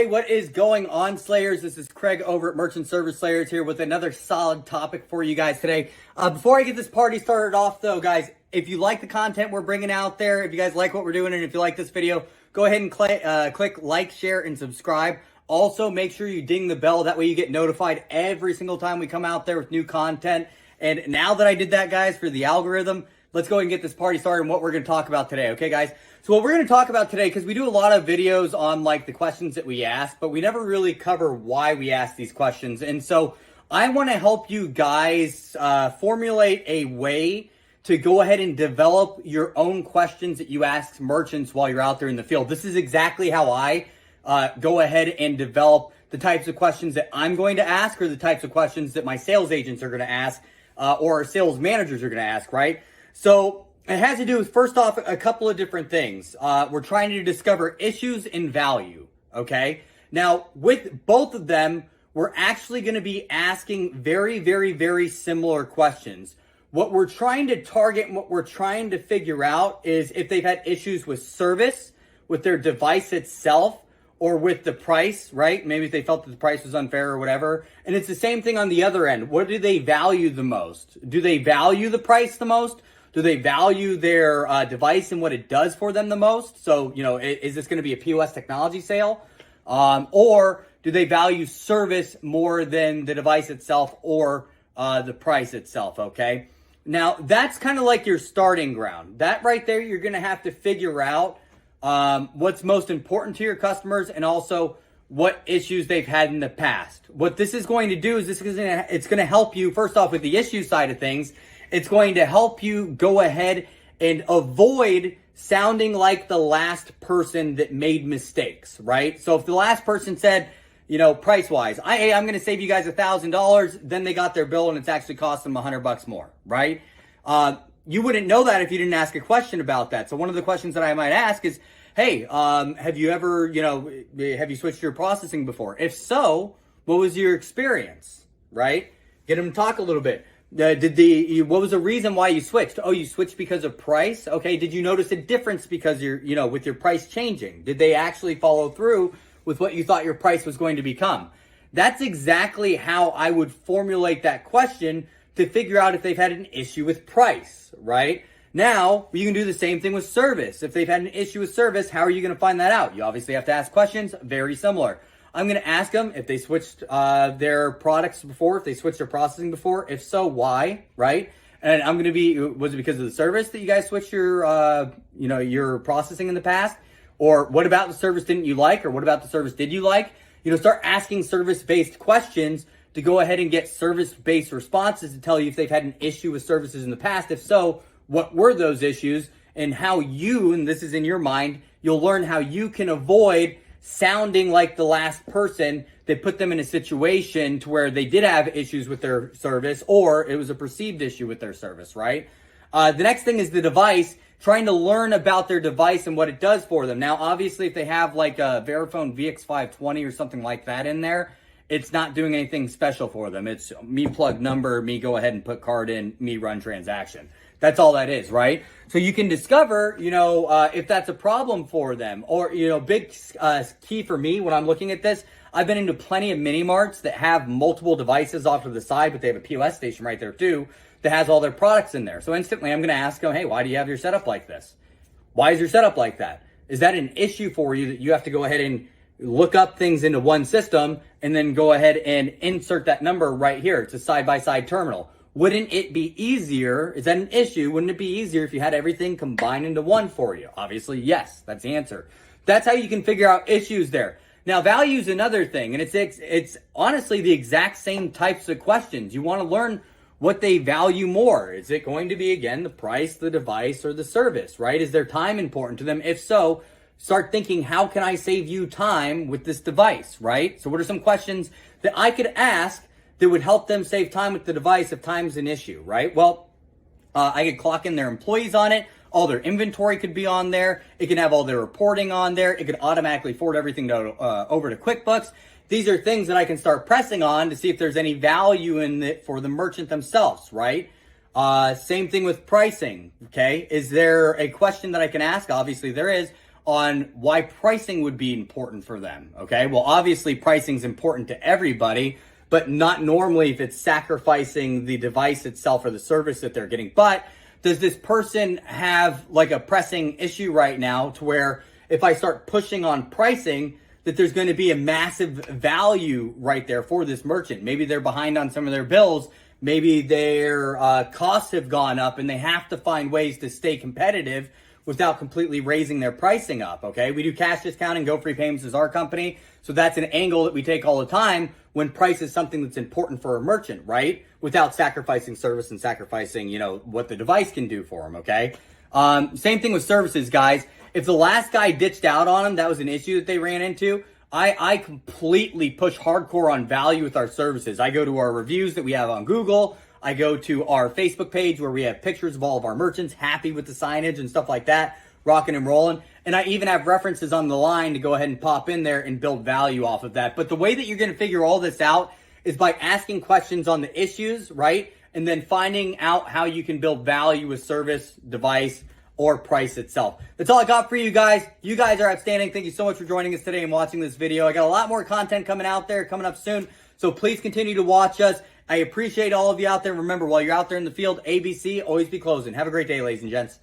Hey, what is going on, Slayers? This is Craig over at Merchant Service Slayers here with another solid topic for you guys today. Before I get this party started off though, guys, if you like the content we're bringing out there, if you guys like what we're doing, and if you like this video, go ahead and click like, share, and subscribe. Also, make sure you ding the bell. That way you get notified every single time we come out there with new content. And now that I did that, guys, for the algorithm, let's go ahead and get this party started and what we're going to talk about today. Okay, guys? So what we're going to talk about today, because we do a lot of videos on like the questions that we ask, but we never really cover why we ask these questions. And so I want to help you guys formulate a way to go ahead and develop your own questions that you ask merchants while you're out there in the field. This is exactly how I go ahead and develop the types of questions that I'm going to ask, or the types of questions that my sales agents are going to ask, or our sales managers are going to ask, right? So it has to do with, first off, a couple of different things. We're trying to discover issues and value, okay? Now, with both of them, we're actually going to be asking very, very, very similar questions. What we're trying to target and what we're trying to figure out is if they've had issues with service, with their device itself, or with the price, right? Maybe if they felt that the price was unfair or whatever. And it's the same thing on the other end. What do they value the most? Do they value the price the most? Do they value their device and what it does for them the most? So, you know, is this going to be a POS technology sale? Or do they value service more than the device itself or the price itself, okay? Now, that's kind of like your starting ground. That right there, you're going to have to figure out what's most important to your customers and also what issues they've had in the past. What this is going to do is it's going to help you, first off, with the issue side of things. It's going to help you go ahead and avoid sounding like the last person that made mistakes, right? So if the last person said, you know, price-wise, I'm going to save you guys $1,000, then they got their bill and it's actually cost them $100 more, right? You wouldn't know that if you didn't ask a question about that. So one of the questions that I might ask is, hey, have you ever, have you switched your processing before? If so, what was your experience, right? Get them to talk a little bit. What was the reason why you switched? Oh, you switched because of price? Okay, did you notice a difference because with your price changing? Did they actually follow through with what you thought your price was going to become? That's exactly how I would formulate that question to figure out if they've had an issue with price, right? Now, you can do the same thing with service. If they've had an issue with service, how are you going to find that out? You obviously have to ask questions, very similar. I'm going to ask them if they switched their products before, if they switched their processing before. If so, why, right? And I'm going to was it because of the service that you guys switched your processing in the past? Or what about the service didn't you like? Or what about the service did you like? Start asking service-based questions to go ahead and get service-based responses to tell you if they've had an issue with services in the past. If so, what were those issues, and how you, and this is in your mind, you'll learn how you can avoid sounding like the last person that put them in a situation to where they did have issues with their service, or it was a perceived issue with their service, right? The next thing is the device, trying to learn about their device and what it does for them. Now, obviously, if they have like a Verifone VX520 or something like that in there, it's not doing anything special for them. It's me plug number, me go ahead and put card in, me run transaction. That's all that is, right? So you can discover, if that's a problem for them. Or, big key for me when I'm looking at this, I've been into plenty of mini marts that have multiple devices off to the side, but they have a POS station right there too that has all their products in there. So instantly I'm going to ask them, hey, why do you have your setup like this? Why is your setup like that? Is that an issue for you that you have to go ahead and look up things into one system and then go ahead and insert that number right here? It's a side-by-side terminal. Wouldn't it be easier? Is that an issue? Wouldn't it be easier if you had everything combined into one for you? Obviously, yes. That's the answer. That's how you can figure out issues there. Now, value is another thing, and it's honestly the exact same types of questions. You want to learn what they value more. Is it going to be, again, the price, the device, or the service, right? Is their time important to them? If so, start thinking, how can I save you time with this device, right? So what are some questions that I could ask that would help them save time with the device if time's an issue, right? Well, I could clock in their employees on it. All their inventory could be on there. It can have all their reporting on there. It could automatically forward everything over to QuickBooks. These are things that I can start pressing on to see if there's any value in it for the merchant themselves, right? Same thing with pricing, okay? Is there a question that I can ask? Obviously there is. on why pricing would be important for them. Okay, well, obviously pricing is important to everybody, but not normally if it's sacrificing the device itself or the service that they're getting. But does this person have like a pressing issue right now to where if I start pushing on pricing, that there's going to be a massive value right there for this merchant? Maybe they're behind on some of their bills. Maybe their costs have gone up and they have to find ways to stay competitive without completely raising their pricing up, okay? We do cash discounting. Go Free Payments is our company. So that's an angle that we take all the time when price is something that's important for a merchant, right? Without sacrificing service and sacrificing, you know, what the device can do for them, okay? Same thing with services, guys. If the last guy ditched out on them, that was an issue that they ran into. I completely push hardcore on value with our services. I go to our reviews that we have on Google. I go to our Facebook page where we have pictures of all of our merchants happy with the signage and stuff like that, rocking and rolling. And I even have references on the line to go ahead and pop in there and build value off of that. But the way that you're going to figure all this out is by asking questions on the issues, right? And then finding out how you can build value with service, device, or price itself. That's all I got for you guys. You guys are outstanding. Thank you so much for joining us today and watching this video. I got a lot more content coming out there, coming up soon. So please continue to watch us. I appreciate all of you out there. Remember, while you're out there in the field, ABC, always be closing. Have a great day, ladies and gents.